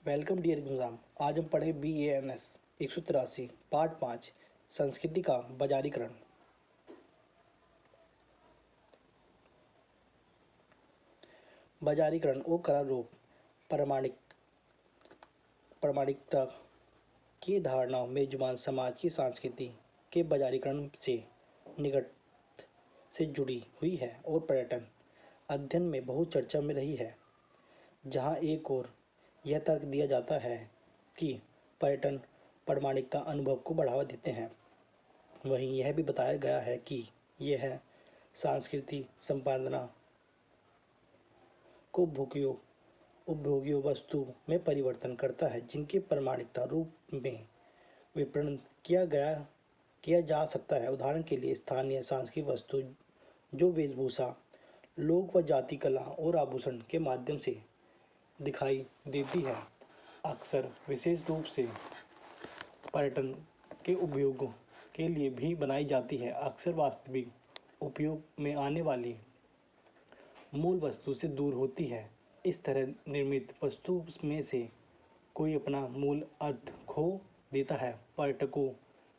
Welcome dear exam. आज हम पढ़े BANS 183 पार्ट 5 संस्कृति का बाजारीकरण। बाजारीकरण और करार रूप प्रामाणिकता की धारणा मेजबान समाज की संस्कृति के बाजारीकरण से निकट से जुड़ी हुई है और पर्यटन अध्ययन में बहुत चर्चा में रही है। जहां एक और यह तर्क दिया जाता है कि पर्यटन प्रामाणिकता अनुभव को बढ़ावा देते हैं, वहीं यह भी बताया गया है कि यह सांस्कृतिक संपादना को उपभोग्य वस्तु में परिवर्तन करता है, जिनके प्रामाणिकता रूप में विपणन किया जा सकता है। उदाहरण के लिए स्थानीय सांस्कृतिक वस्तु जो वेशभूषा, लोक व जाति कला और आभूषण के माध्यम से दिखाई देती है, अक्सर विशेष रूप से पर्यटन के उपयोग के लिए भी बनाई जाती है। अक्सर वास्तविक उपयोग में आने वाली मूल वस्तु से दूर होती है। इस तरह निर्मित वस्तु में से कोई अपना मूल अर्थ खो देता है। पर्यटकों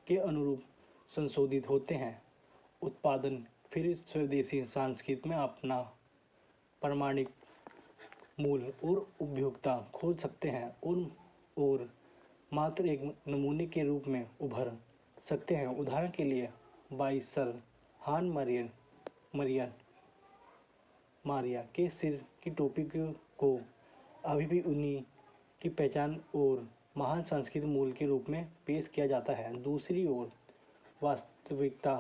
के अनुरूप संशोधित होते हैं उत्पादन, फिर स्वदेशी संस्कृति में अपना प्रामाणिक मूल और उपयोगिता खोज सकते हैं और मात्र एक नमूने के रूप में उभर सकते हैं। उदाहरण के लिए बाइसर हान मारिया के सिर की टोपी को अभी भी उन्हीं की पहचान और महान सांस्कृतिक मूल के रूप में पेश किया जाता है। दूसरी ओर वास्तविकता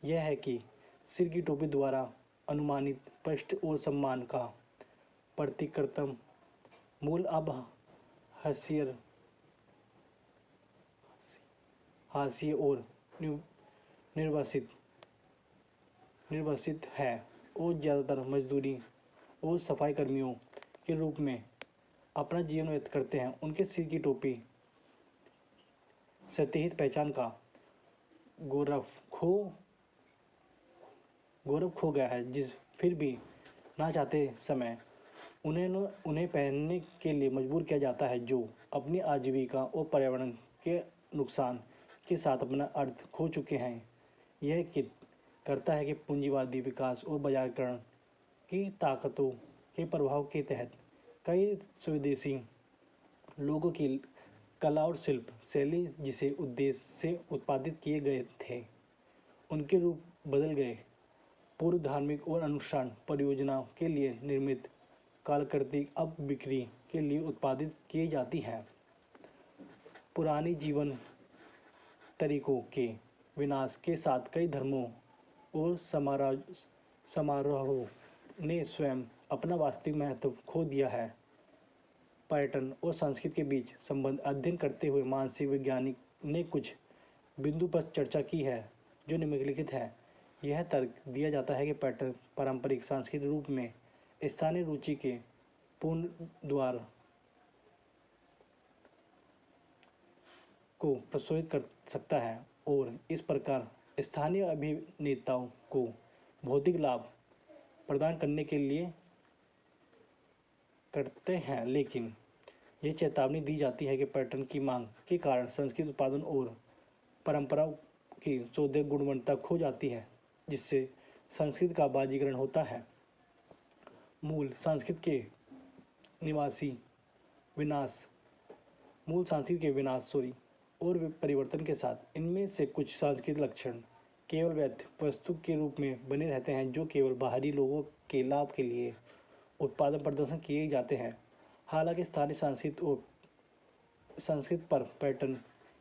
यह है कि सिर की टोपी द्वारा अनुमानित पृष्ठ और सम्मान का प्रतिकृतम मूल अब हास्य और निर्वासित है और ज़्यादातर मजदूरी और सफाई कर्मियों के रूप में अपना जीवन व्यतीत करते हैं। उनके सिर की टोपी सत्याहित पहचान का गौरव खो गया है, फिर भी ना चाहते समय उन्हें पहनने के लिए मजबूर किया जाता है, जो अपनी आजीविका और पर्यावरण के नुकसान के साथ अपना अर्थ खो चुके हैं। यह करता है कि पूंजीवादी विकास और बाजारीकरण की ताकतों के प्रभाव के तहत कई स्वदेशी लोगों की कला और शिल्प शैली जिसे उद्देश्य से उत्पादित किए गए थे, उनके रूप बदल गए। पूर्व धार्मिक और अनुष्ठान परियोजनाओं के लिए निर्मित कलाकृति अब बिक्री के लिए उत्पादित की जाती है। पुरानी जीवन तरीकों के विनाश के साथ कई धर्मों और समारोहों ने स्वयं अपना वास्तविक महत्व खो दिया है। पर्यटन और संस्कृति के बीच संबंध अध्ययन करते हुए मानसिक वैज्ञानिक ने कुछ बिंदु पर चर्चा की है जो निम्नलिखित है। यह तर्क दिया जाता है कि पर्यटन पारंपरिक सांस्कृतिक रूप में स्थानीय रुचि के पुनर्द्वार को प्रशोधित कर सकता है और इस प्रकार स्थानीय अभिनेताओं को भौतिक लाभ प्रदान करने के लिए करते हैं। लेकिन यह चेतावनी दी जाती है कि पर्यटन की मांग के कारण संस्कृति उत्पादन और परंपराओं की सौंदर्य गुणवत्ता खो जाती है, जिससे संस्कृति का बाजीकरण होता है। मूल संस्कृति के विनाश और परिवर्तन के साथ इनमें से कुछ सांस्कृतिक लक्षण केवल वैध वस्तु के रूप में बने रहते हैं, जो केवल बाहरी लोगों के लाभ के लिए उत्पादन प्रदर्शन किए जाते हैं। हालांकि स्थानीय संस्कृति पर पर्यटन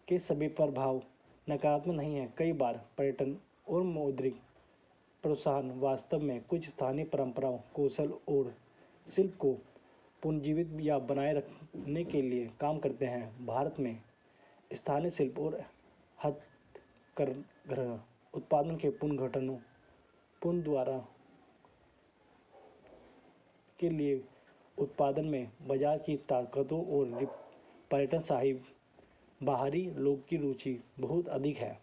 के सभी प्रभाव नकारात्मक नहीं है। कई बार पर्यटन और मौद्रिक प्रोत्साहन वास्तव में कुछ स्थानीय परंपराओं, कौशल और शिल्प को पुनर्जीवित या बनाए रखने के लिए काम करते हैं। भारत में स्थानीय शिल्प और हथकरघा उत्पादन के पुनर्द्वार के लिए उत्पादन में बाजार की ताकतों और पर्यटन साहिब बाहरी लोग की रुचि बहुत अधिक है।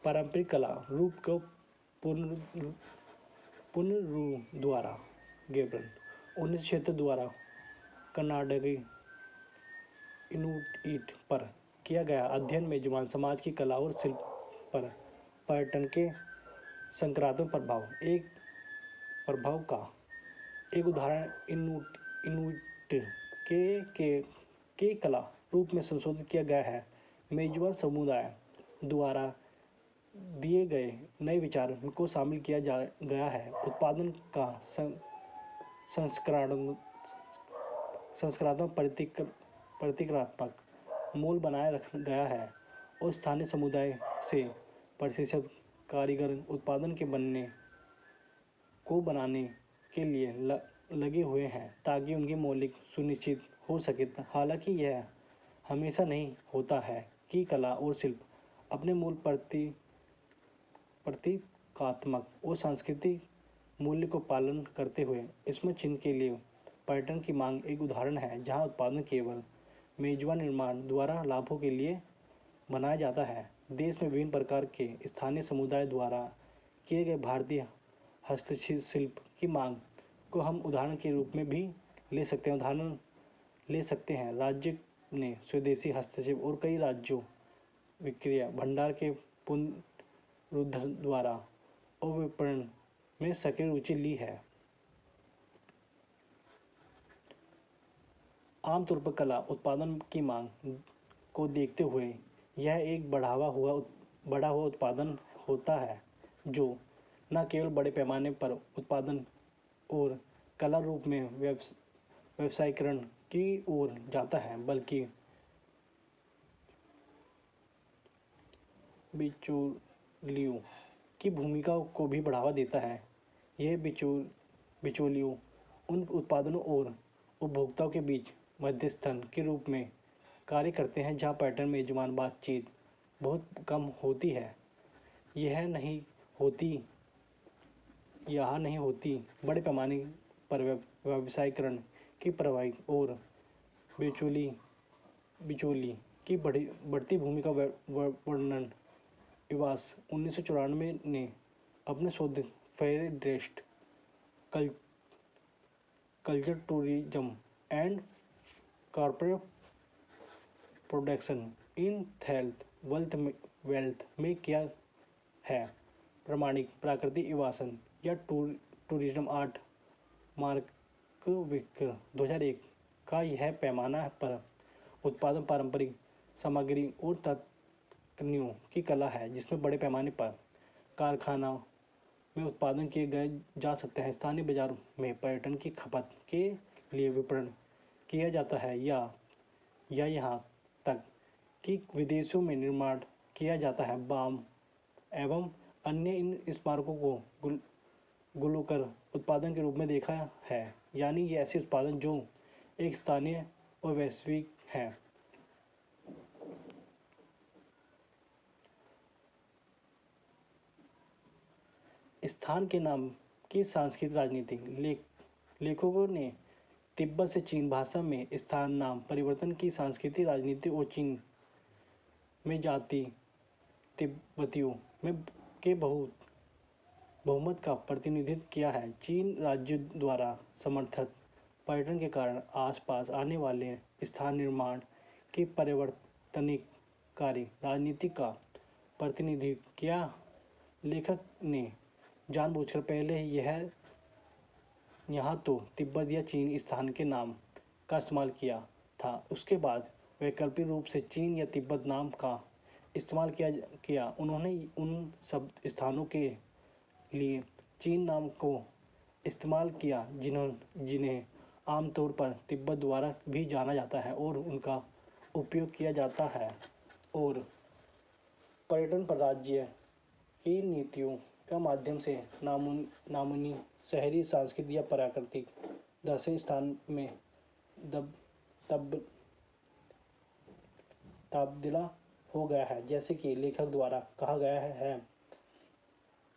पारंपरिक कला रूप को पुनरू द्वारा गेब्रन 1976 द्वारा कर्नाटकी इनुइट पर किया गया अध्ययन मेजबान समाज की कला और शिल्प पर पर्यटन के सकारात्मक प्रभाव का एक उदाहरण इनुइट के कला रूप में संशोधित किया गया है। मेजबान समुदाय द्वारा दिए गए नए विचार को शामिल किया गया है। उत्पादन का संस्करणात्मक प्रतीकात्मक मूल बनाए रखा गया है और स्थानीय समुदाय से प्रशिक्षित कारीगर उत्पादन के बनाने के लिए लगे हुए हैं ताकि उनकी मौलिक सुनिश्चित हो सके। हालांकि यह हमेशा नहीं होता है कि कला और शिल्प अपने मूल प्रतीकात्मक और सांस्कृतिक मूल्य को पालन करते हुए इसमें चिन्ह के लिए पर्यटन की मांग एक उदाहरण है जहां उत्पादन केवल मेजबान निर्माण द्वारा लाभों के लिए बनाया जाता है। देश में विभिन्न प्रकार के स्थानीय समुदाय द्वारा किए गए भारतीय हस्तशिल्प की मांग को हम उदाहरण के रूप में भी ले सकते हैं। राज्य ने स्वदेशी हस्तशिल्प और कई राज्यों विक्रय भंडार के पुनरुद्धार द्वारा और विपणन में सक्रिय रुचि ली है। आमतौर पर कला उत्पादन की मांग को देखते हुए यह एक बढ़ा हुआ उत्पादन होता है जो न केवल बड़े पैमाने पर उत्पादन और कला रूप में व्यवसायीकरण की ओर जाता है बल्कि बिचौलियों की भूमिका को भी बढ़ावा देता है। यह बिचौलियों उन उत्पादनों और उपभोक्ताओं के बीच मध्यस्थन के रूप में कार्य करते हैं जहां पर्यटन मेजबान बातचीत बहुत कम होती है। यह नहीं होती बड़े पैमाने पर व्यवसायीकरण की प्रभावी और बिचौली की बढ़ती भूमिका वर्णन इवास 1994 ने अपने शोध fair dressed culture tourism and corporate production in health wealth में किया है। प्रमाणिक प्राकृतिक आवासन या टूरिज्म आर्ट मार्क विकर 2001 का यह पैमाना पर उत्पादन पारंपरिक सामग्री और तकनीकों की कला है जिसमें बड़े पैमाने पर कारखाना में उत्पादन किए गए जा सकते हैं। स्थानीय बाजार में पर्यटन की खपत के लिए विपणन किया जाता है या यहाँ तक कि विदेशों में निर्माण किया जाता है। बाम एवं अन्य इन स्मारकों को गुलकर उत्पादन के रूप में देखा है, यानी ये ऐसे उत्पादन जो एक स्थानीय और वैश्विक हैं। स्थान के नाम की सांस्कृतिक राजनीति लेखकों ने तिब्बत से चीन भाषा में स्थान नाम परिवर्तन की सांस्कृतिक राजनीति और चीन में जाति तिब्बतियों में के बहुमत का प्रतिनिधित्व किया है। चीन राज्य द्वारा समर्थित पर्यटन के कारण आसपास आने वाले स्थान निर्माण की परिवर्तनकारी राजनीति का प्रतिनिधित्व किया। लेखक ने जानबूझकर पहले यहाँ तो तिब्बत या चीन स्थान के नाम का इस्तेमाल किया था, उसके बाद वैकल्पिक रूप से चीन या तिब्बत नाम का इस्तेमाल किया। उन्होंने उन सब स्थानों के लिए चीन नाम को इस्तेमाल किया जिन्हें आमतौर पर तिब्बत द्वारा भी जाना जाता है और उनका उपयोग किया जाता है। और पर्यटन पर राज्य की नीतियों का माध्यम से नामुनी शहरी सांस्कृतिक या प्राकृतिक दर्शनीय स्थान में तब्दीला हो गया है। जैसे कि लेखक द्वारा कहा गया है,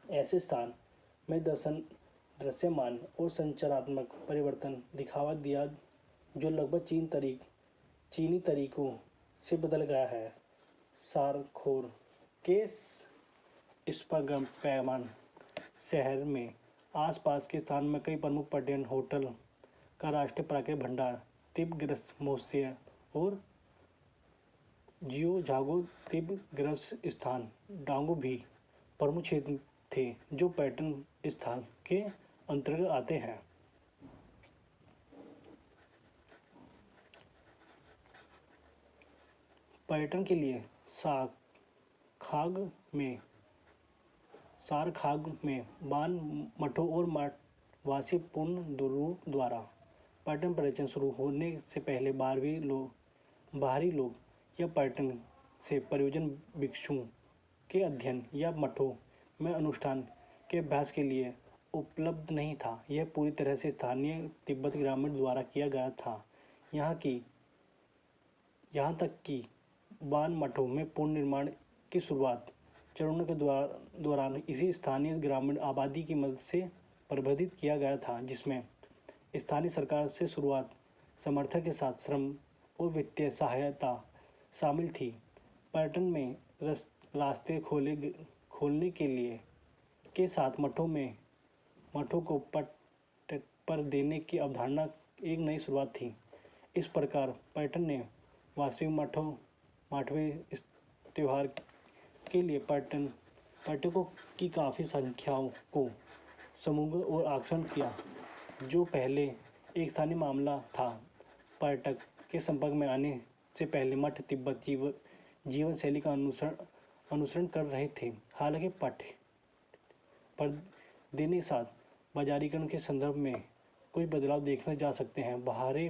ऐसे स्थान में दृश्यमान और संरचनात्मक परिवर्तन दिखावा दिया जो लगभग चीनी तरीकों से बदल गया है। सारखोर के स्पगमपैमन शहर में आसपास के स्थान में कई प्रमुख पर्यटन होटल का राष्ट्रीय प्राकृतिक भंडार तिब्बत मोस्य और जियोझागो तिब्बत स्थान डांगो भी प्रमुख क्षेत्र थे जो पर्यटन स्थान के अंतर्गत आते हैं। पर्यटन के लिए सारखाग में बान मठों और वासी पूर्ण द्वारा पर्यटन शुरू होने से पहले बाहरी लोग या पर्यटन से प्रयोजन भिक्षुओं के अध्ययन या मठों में अनुष्ठान के अभ्यास के लिए उपलब्ध नहीं था। यह पूरी तरह से स्थानीय तिब्बत ग्रामीण द्वारा किया गया था। यहाँ तक कि बान मठों में पुनर्निर्माण की शुरुआत चरणों के दौरान इसी स्थानीय ग्रामीण आबादी की मदद से प्रबंधित किया गया था, जिसमें स्थानीय सरकार से शुरुआत समर्थन के साथ श्रम और वित्तीय सहायता शामिल थी। पर्यटन में रास्ते खोलने के साथ मठों को पट पर देने की अवधारणा एक नई शुरुआत थी। इस प्रकार पर्यटन ने वार्षिक मठवें त्योहार के लिए पर्यटकों की काफ़ी संख्याओं को समूह और आकर्षण किया, जो पहले एक स्थानीय मामला था। पर्यटक के संपर्क में आने से पहले मठ तिब्बत जीवन शैली का अनुसरण कर रहे थे। हालांकि पट पर देने के साथ बाजारीकरण के संदर्भ में कुछ बदलाव देखने जा सकते हैं। बाहरी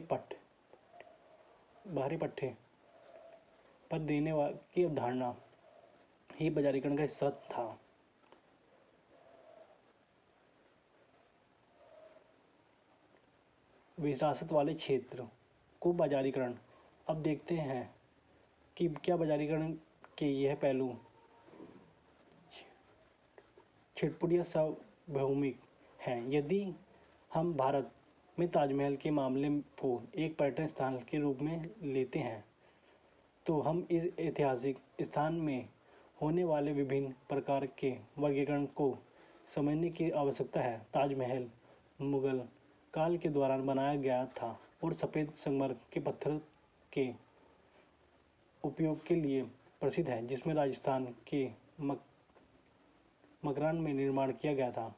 पट्टे पर देने की अवधारणा ही बाजारीकरण का हिस्सा था। विरासत वाले क्षेत्र को बाजारीकरण। अब देखते हैं कि क्या बाजारीकरण के यह पहलू छिटपुट या सार्वभौमिक हैं। यदि हम भारत में ताजमहल के मामले को एक पर्यटन स्थान के रूप में लेते हैं, तो हम इस ऐतिहासिक स्थान में होने वाले विभिन्न प्रकार के वर्गीकरण को समझने की आवश्यकता है। ताजमहल मुगल काल के दौरान बनाया गया था और सफ़ेद संगमरमर के पत्थर के उपयोग के लिए प्रसिद्ध है, जिसमें राजस्थान के मकरान में निर्माण किया गया था।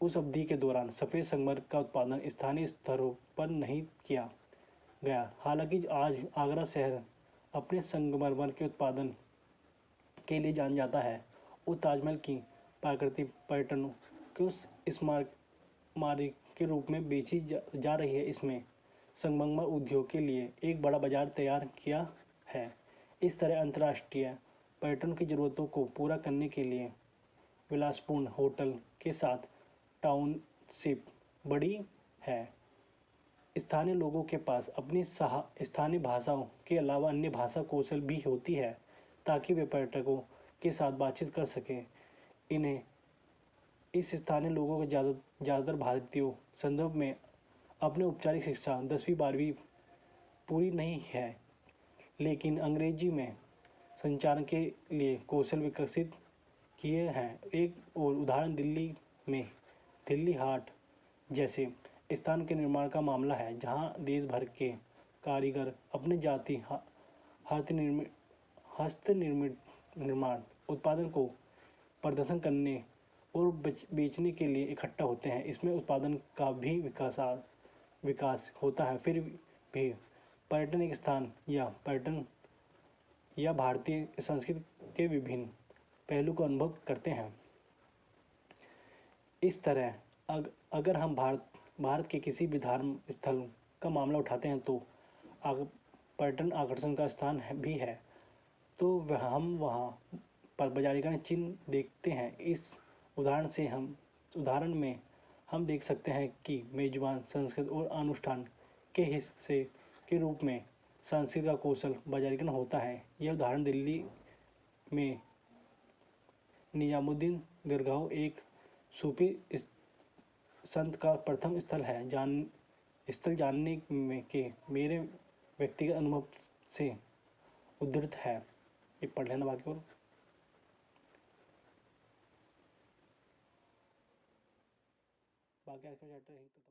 उस अवधि के दौरान सफ़ेद संगमरमर का उत्पादन स्थानीय स्तरों पर नहीं किया गया। हालांकि आज आगरा शहर अपने संगमरमर के उत्पादन के लिए जाना जाता है और ताजमहल की प्रकृति पर्यटन को स्मारक के रूप में बेची जा रही है। इसमें संगमरमर उद्योग के लिए एक बड़ा बाजार तैयार किया है। इस तरह अंतर्राष्ट्रीय पर्यटन की ज़रूरतों को पूरा करने के लिए विलासपूर्ण होटल के साथ टाउनशिप बड़ी है। स्थानीय लोगों के पास अपनी स्थानीय भाषाओं के अलावा अन्य भाषा कौशल भी होती है, ताकि वे पर्यटकों के साथ बातचीत कर सकें। इस स्थानीय लोगों के ज़्यादातर भारतीयों संदर्भ में अपनी औपचारिक शिक्षा 10वीं-12वीं पूरी नहीं है, लेकिन अंग्रेजी में संचार के लिए कौशल विकसित किए हैं। एक और उदाहरण दिल्ली में दिल्ली हाट जैसे स्थान के निर्माण का मामला है, जहां देश भर के कारीगर अपने जाति निर्माण उत्पादन को प्रदर्शन करने और बेचने के लिए इकट्ठा होते हैं। इसमें उत्पादन का भी विकास होता है। फिर भी पर्यटन एक स्थान या भारतीय संस्कृति के विभिन्न पहलू को अनुभव करते हैं। इस तरह अगर हम भारत के किसी भी धार्मिक स्थल का मामला उठाते हैं तो पर्यटन आकर्षण का स्थान भी है, तो हम वहाँ पर बाजारीकरण चिन्ह देखते हैं। इस उदाहरण में हम देख सकते हैं कि मेजबान संस्कृति और अनुष्ठान के हिस्से के रूप में संस्कृति का कौशल बाजारीकरण होता है। यह उदाहरण दिल्ली में निजामुद्दीन दरगाह एक सूफी संत का प्रथम स्थल है। जानने के मेरे व्यक्तिगत अनुभव से उद्धृत है। ये पढ़ लेना बाकी और बाकी आज का चैप्टर यहीं खत्म।